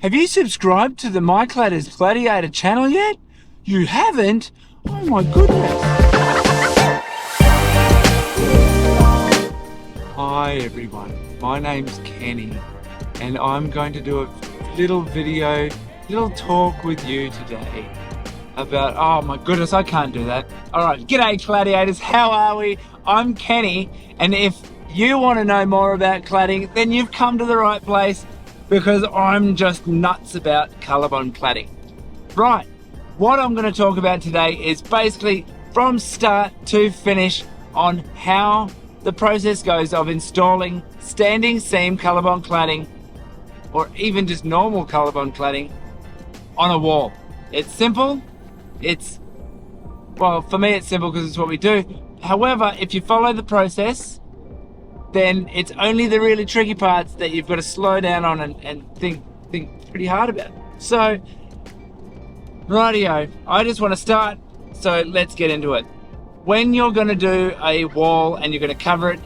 Have you subscribed to the My Cladders Gladiator channel yet? You haven't? Oh my goodness. Hi everyone, my name's Kenny and I'm going to do a little talk with you today about, oh my goodness, I can't do that. Alright, g'day Gladiators, how are we? I'm Kenny, and if you want to know more about cladding, then you've come to the right place, because I'm just nuts about colour-bond cladding. Right, what I'm going to talk about today is basically from start to finish on how the process goes of installing standing seam colour-bond cladding, or even just normal colour-bond cladding, on a wall. It's simple. Well, for me it's simple because it's what we do. However, if you follow the process, then it's only the really tricky parts that you've got to slow down on and think pretty hard about. So, rightio, I just want to start, so let's get into it. When you're going to do a wall and you're going to cover it,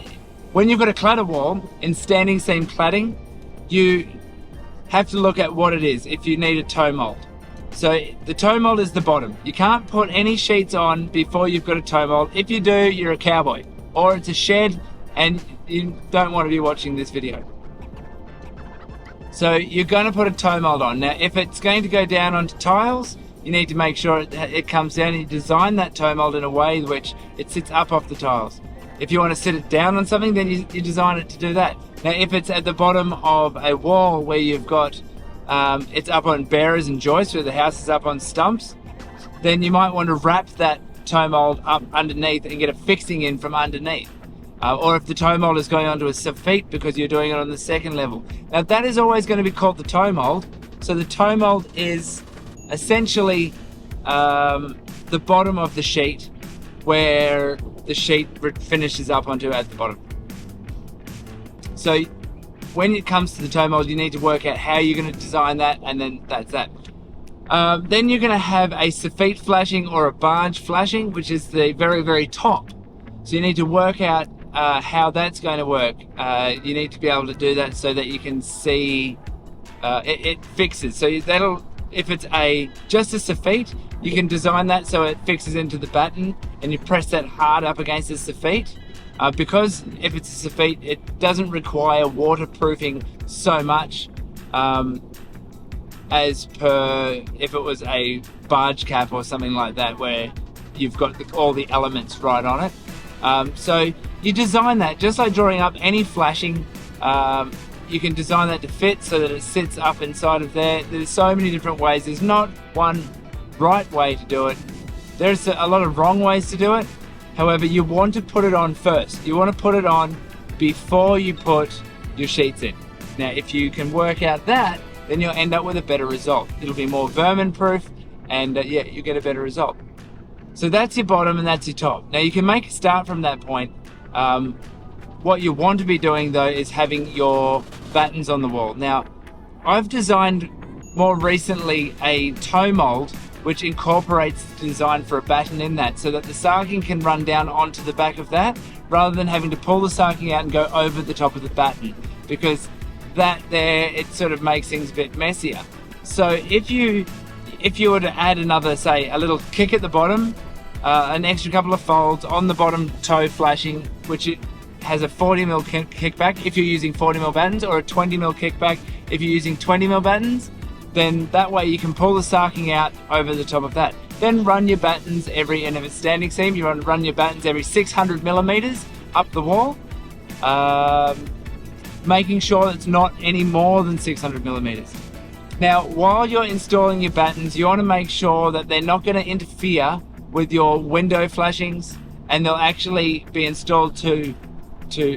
when you've got to clad a wall in standing seam cladding, you have to look at what it is, if you need a toe mould. So the toe mould is the bottom. You can't put any sheets on before you've got a toe mould. If you do, you're a cowboy, or it's a shed and you don't want to be watching this video. So you're going to put a toe mould on. Now if it's going to go down onto tiles, you need to make sure it comes down, and you design that toe mould in a way which it sits up off the tiles. If you want to sit it down on something, then you design it to do that. Now if it's at the bottom of a wall where you've got it's up on bearers and joists, where the house is up on stumps, then you might want to wrap that toe mould up underneath and get a fixing in from underneath. Or if the toe mould is going onto a soffit because you're doing it on the second level. Now that is always going to be called the toe mould. So the toe mould is essentially the bottom of the sheet, where the sheet finishes up onto at the bottom. So when it comes to the toe mould, you need to work out how you're going to design that, and then that's that. Then you're going to have a soffit flashing or a barge flashing, which is the very, very top. So you need to work out how that's going to work. You need to be able to do that so that you can see it fixes. So that'll, if it's just a soffit, you can design that so it fixes into the batten, and you press that hard up against the soffit. Because if it's a soffit, it doesn't require waterproofing so much as per if it was a barge cap or something like that, where you've got all the elements right on it. So you design that just like drawing up any flashing. You can design that to fit so that it sits up inside of there. There's so many different ways. There's not one right way to do it. There's a lot of wrong ways to do it. However, you want to put it on first. You want to put it on before you put your sheets in. Now, if you can work out that, then you'll end up with a better result. It'll be more vermin proof, and yeah, you get a better result. So that's your bottom and that's your top. Now you can make a start from that point. What you want to be doing though is having your battens on the wall. Now, I've designed more recently a toe mould which incorporates the design for a batten in that, so that the sarking can run down onto the back of that, rather than having to pull the sarking out and go over the top of the batten, because that there, it sort of makes things a bit messier. So if you were to add another, say, a little kick at the bottom, an extra couple of folds on the bottom toe flashing, which it has a 40mm kickback if you're using 40mm battens, or a 20mm kickback if you're using 20mm battens, then that way you can pull the sarking out over the top of that. Then run your battens and if it's standing seam, you run your battens every 600mm up the wall, making sure it's not any more than 600mm. Now, while you're installing your battens, you want to make sure that they're not going to interfere with your window flashings, and they'll actually be installed to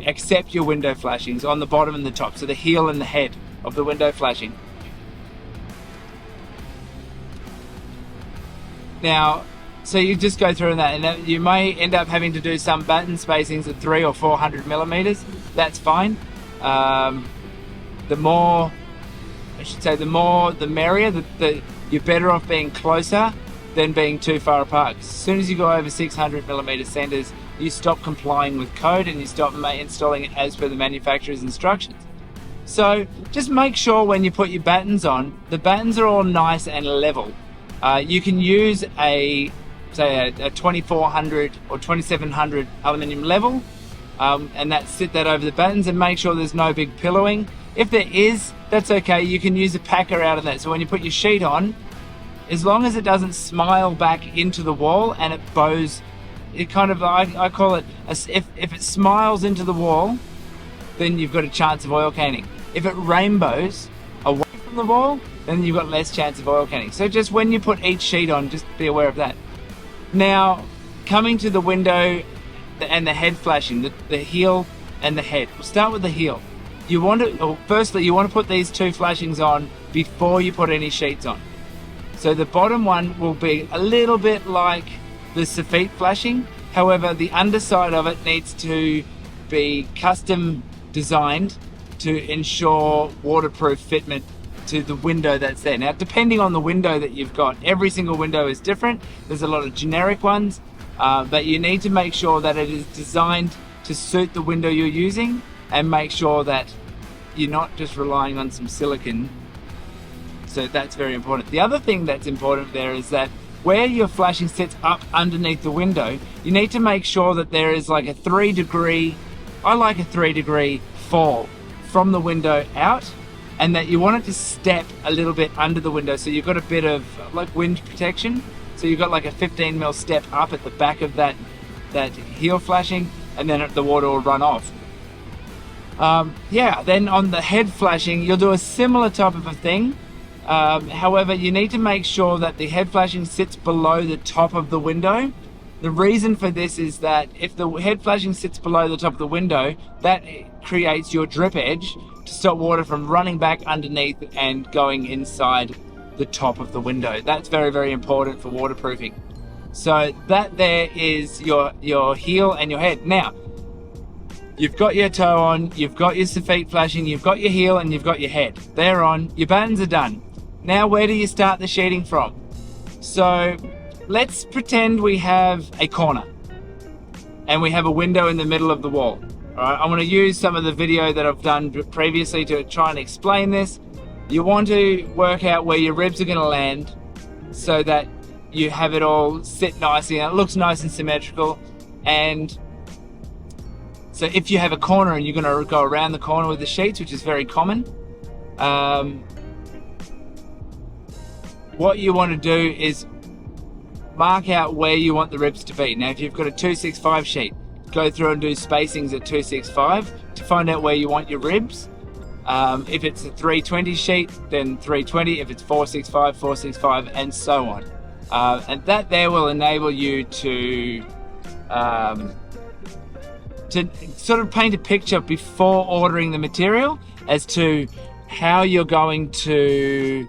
accept your window flashings on the bottom and the top, so the heel and the head of the window flashing. Now, so you just go through that, and you may end up having to do some batten spacings at 300 or 400mm. That's fine. The more, the merrier. You're better off being closer than being too far apart. As soon as you go over 600mm centers, you stop complying with code and you stop installing it as per the manufacturer's instructions. So just make sure when you put your battens on, the battens are all nice and level. You can use a 2400 or 2700 aluminium level, and sit that over the battens, and make sure there's no big pillowing. If there is, that's okay. You can use a packer out of that. So when you put your sheet on, as long as it doesn't smile back into the wall and it bows, it kind of, I call it, if it smiles into the wall, then you've got a chance of oil canning. If it rainbows away from the wall, then you've got less chance of oil canning. So just when you put each sheet on, just be aware of that. Now, coming to the window and the head flashing, the heel and the head. We'll start with the heel. Firstly, you want to put these two flashings on before you put any sheets on. So the bottom one will be a little bit like the Safite flashing. However, the underside of it needs to be custom designed to ensure waterproof fitment to the window that's there. Now, depending on the window that you've got, every single window is different. There's a lot of generic ones, but you need to make sure that it is designed to suit the window you're using, and make sure that you're not just relying on some silicone. So that's very important. The other thing that's important there is that where your flashing sits up underneath the window, you need to make sure that there is like a 3 degree, I like a 3 degree fall from the window out, and that you want it to step a little bit under the window, so you've got a bit of like wind protection. So you've got like a 15mm step up at the back of that heel flashing, and then the water will run off. Then on the head flashing, you'll do a similar type of a thing. However, you need to make sure that the head flashing sits below the top of the window. The reason for this is that if the head flashing sits below the top of the window, that creates your drip edge to stop water from running back underneath and going inside the top of the window. That's very, very important for waterproofing. So that there is your heel and your head. Now, you've got your toe on, you've got your Safite flashing, you've got your heel, and you've got your head. They're on, your battens are done. Now, where do you start the sheeting from? So let's pretend we have a corner and we have a window in the middle of the wall. All right, I'm going to use some of the video that I've done previously to try and explain this. You want to work out where your ribs are going to land so that you have it all sit nicely and it looks nice and symmetrical. And so if you have a corner and you're going to go around the corner with the sheets, which is very common, what you want to do is mark out where you want the ribs to be. Now, if you've got a 265 sheet, go through and do spacings at 265 to find out where you want your ribs. If it's a 320 sheet, then 320. If it's 465, 465, and so on. And that there will enable you to sort of paint a picture before ordering the material as to how you're going to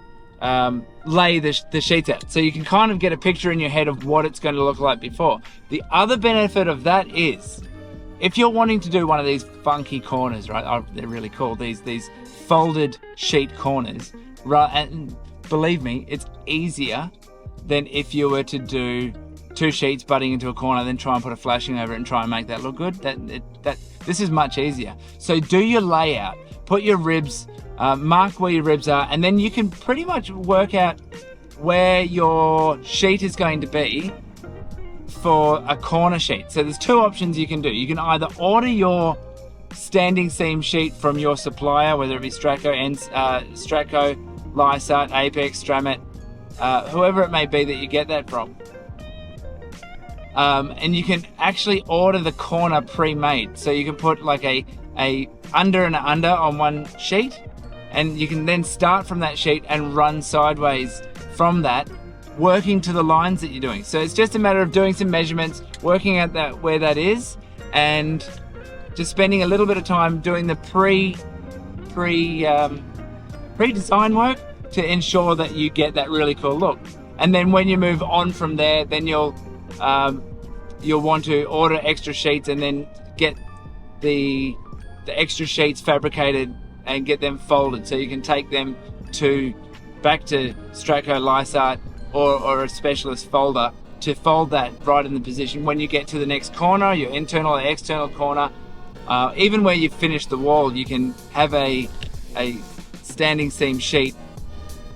lay the sheets out. So you can kind of get a picture in your head of what it's going to look like before. The other benefit of that is, if you're wanting to do one of these funky corners, right? Oh, they're really cool. These folded sheet corners, right? And believe me, it's easier than if you were to do two sheets butting into a corner, then try and put a flashing over it and try and make that look good. This is much easier. So do your layout, put your ribs, mark where your ribs are, and then you can pretty much work out where your sheet is going to be for a corner sheet. So there's two options you can do. You can either order your standing seam sheet from your supplier, whether it be Stratco, Lysart, Apex, Stramit, whoever it may be that you get that from. And you can actually order the corner pre-made. So you can put like a under and a under on one sheet, and you can then start from that sheet and run sideways from that, working to the lines that you're doing. So it's just a matter of doing some measurements, working out that where that is, and just spending a little bit of time doing the pre-design work to ensure that you get that really cool look. And then when you move on from there, then you'll want to order extra sheets and then get the extra sheets fabricated and get them folded, so you can take them back to Stratco, Lysart, or a specialist folder to fold that right in the position when you get to the next corner, your internal or external corner. Even where you've finished the wall, you can have a a standing seam sheet,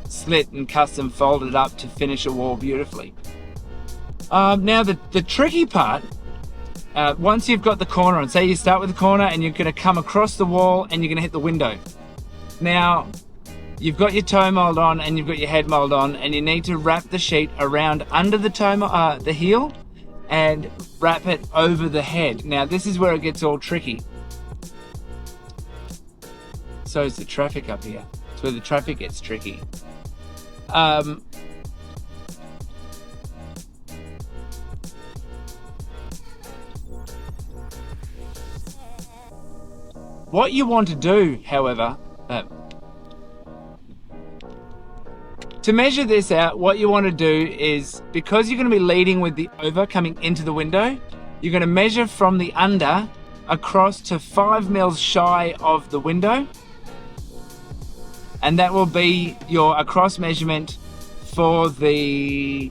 slit and custom folded up to finish a wall beautifully. Now the tricky part, once you've got the corner on, say you start with the corner and you're going to come across the wall and you're going to hit the window. Now you've got your toe mold on and you've got your head mold on, and you need to wrap the sheet around under the the heel and wrap it over the head. Now this is where it gets all tricky. So is the traffic up here. It's where the traffic gets tricky. What you want to do, however, to measure this out, what you want to do is, because you're going to be leading with the over coming into the window, you're going to measure from the under across to 5 mils shy of the window. And that will be your across measurement for the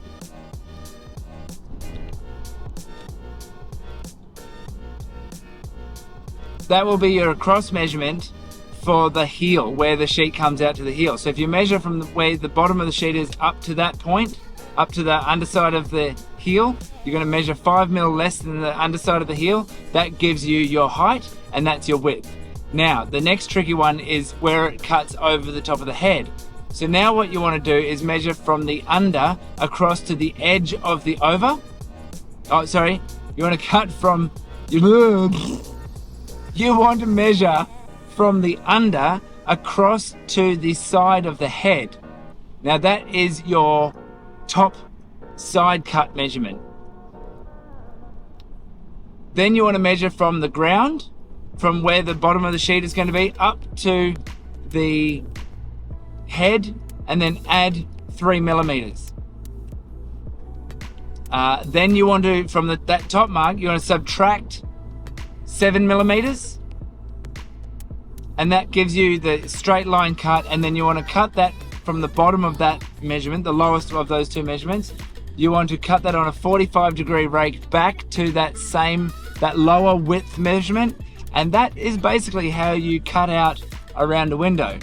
heel, where the sheet comes out to the heel. So if you measure from where the bottom of the sheet is up to that point, up to the underside of the heel, you're going to measure 5 mil less than the underside of the heel. That gives you your height, and that's your width. Now, the next tricky one is where it cuts over the top of the head. So now what you want to do is measure from the under across to the edge of the over. Oh, sorry. You want to cut from... You want to measure from the under across to the side of the head. Now that is your top side cut measurement. Then you want to measure from the ground, from where the bottom of the sheet is going to be, up to the head, and then add 3 millimeters. Then you want to, from that top mark, you want to subtract 7 millimeters, and that gives you the straight line cut. And then you want to cut that from the bottom of that measurement, the lowest of those two measurements. You want to cut that on a 45-degree rake back to that lower width measurement, and that is basically how you cut out around a window.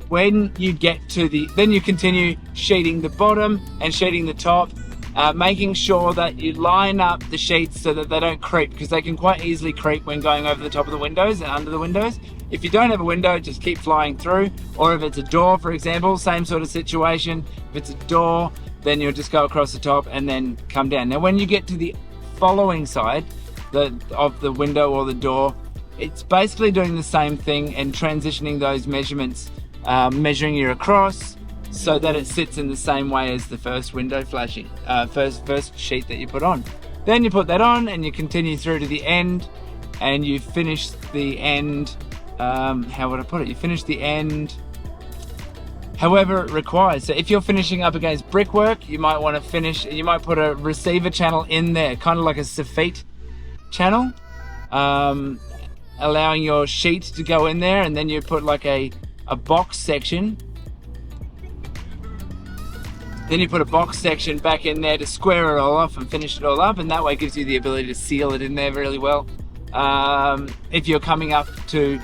When you get to then you continue sheeting the bottom and sheeting the top, making sure that you line up the sheets so that they don't creep, because they can quite easily creep when going over the top of the windows and under the windows. If you don't have a window, just keep flying through. Or if it's a door, for example, same sort of situation. If it's a door, then you'll just go across the top and then come down. Now when you get to the following side of the window or the door, it's basically doing the same thing and transitioning those measurements, measuring your across so that it sits in the same way as the first window flashing, first sheet that you put on. Then you put that on and you continue through to the end, and you finish the end, how would I put it? You finish the end however it requires. So if you're finishing up against brickwork, you might want to finish, you might put a receiver channel in there, kind of like a soffit channel, allowing your sheet to go in there, and then you put like a box section. Then you put a box section back in there to square it all off and finish it all up, and that way it gives you the ability to seal it in there really well. If you're coming up to,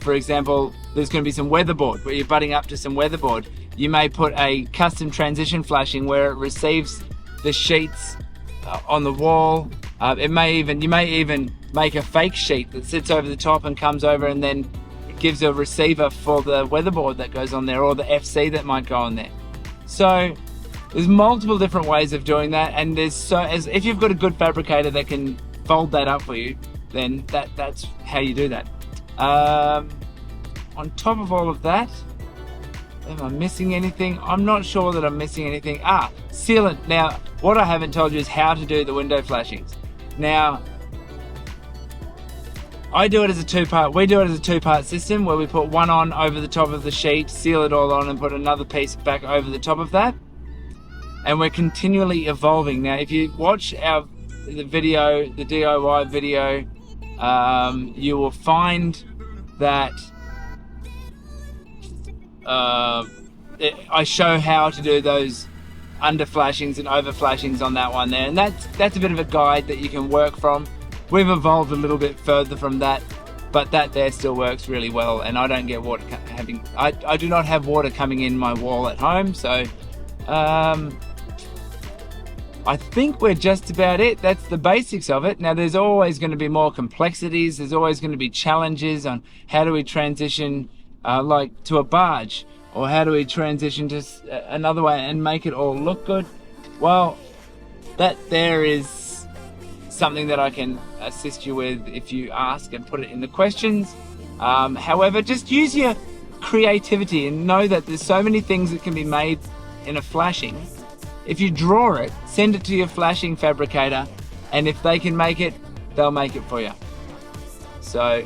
for example, there's going to be some weatherboard where you're butting up to some weatherboard, you may put a custom transition flashing where it receives the sheets on the wall. You may even make a fake sheet that sits over the top and comes over and then gives a receiver for the weatherboard that goes on there, or the FC that might go on there. So there's multiple different ways of doing that, and if you've got a good fabricator that can fold that up for you, then that's how you do that. On top of all of that, am I missing anything? I'm not sure that I'm missing anything. Sealant. Now, what I haven't told you is how to do the window flashings. Now, we do it as a two-part system where we put one on over the top of the sheet, seal it all on, and put another piece back over the top of that. And we're continually evolving. Now, if you watch the DIY video, you will find that I show how to do those under flashings and over flashings on that one there, and that's a bit of a guide that you can work from. We've evolved a little bit further from that, but that there still works really well, and I don't get water I do not have water coming in my wall at home. So I think we're just about it. That's the basics of it. Now there's always going to be more complexities. There's always going to be challenges on how do we transition like to a barge, or how do we transition to another way and make it all look good. Well, that there is something that I can assist you with if you ask and put it in the questions. However, just use your creativity and know that there's so many things that can be made in a flashing. If you draw it, send it to your flashing fabricator, and if they can make it, they'll make it for you. So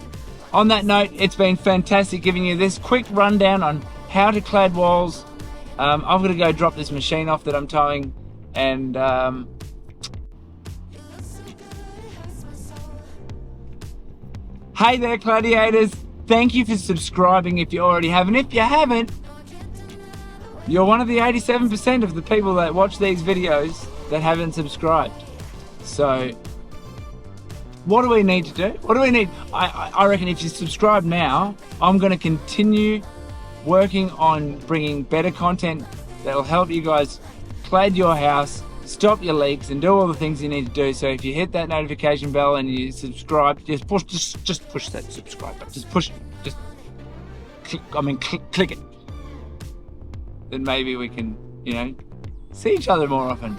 on that note, it's been fantastic giving you this quick rundown on how to clad walls. I'm going to go drop this machine off that I'm towing, and hey there, Gladiators. Thank you for subscribing if you already have, and if you haven't, you're one of the 87% of the people that watch these videos that haven't subscribed. So what do we need to do? What do we need? I reckon if you subscribe now, I'm going to continue working on bringing better content that'll help you guys clad your house, stop your leaks, and do all the things you need to do. So if you hit that notification bell and you subscribe, just push that subscribe button. Just push it. Just click it. Then maybe we can, see each other more often.